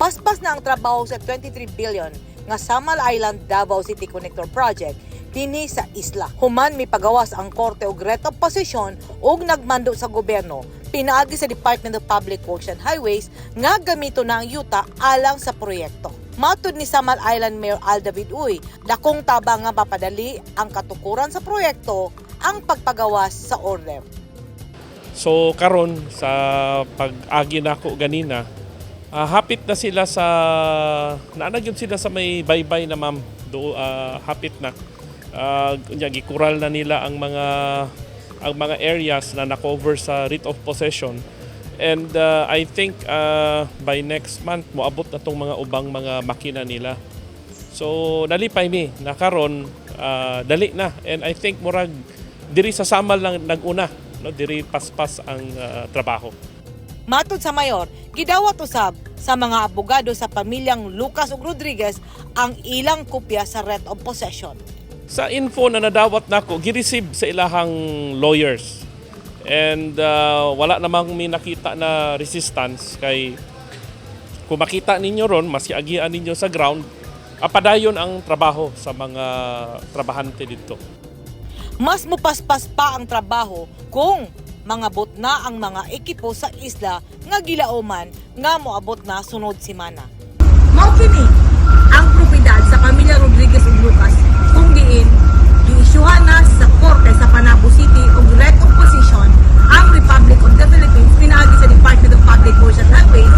Paspas na ang trabaho sa 23 billion nga Samal Island Davao City Connector Project dinhi sa isla. Human mi pagawas ang korte og writ of possession ug nagmando sa gobyerno pinaagi sa Department of Public Works and Highways nga gamito na ang yuta alang sa proyekto. Matud ni Samal Island Mayor Al David Uy, dakong tabang nga mapadali ang katukuran sa proyekto ang pagpagawas sa order. So karon sa pag-agi nako ganina, hapit na sila sa naanagyod sila sa may baybay na ma'am. Hapit na. Gikural na nila ang mga areas na na-cover sa writ of possession. And I think by next month moabot na tong mga ubang mga makina nila. So nalipay mi na karon dali na, and I think murag diri sa Samal lang naguna, no, diri paspas ang trabaho. Matud sa mayor, gidawat usab sa mga abogado sa pamilyang Lucas ug Rodriguez ang ilang kopya sa writ of possession. Sa info na nadawat nako, gi-receive sa ilahang lawyers. And wala namang may nakita na resistance kay kung makita ninyo ron, mas agian ninyo sa ground, padayon ang trabaho sa mga trabahante dito. Mas mupaspas pa ang trabaho kung mangabot na ang mga ekipo sa isla nga gilauman nga moabot na sunod semana. Mao kini ang propiedad sa pamilya Rodriguez ug Lucas kung diin giisyuhan na sa korte sa Panabo City og writ of possession ang Republic of the Philippines pinaagi sa Department of Public Works and Highways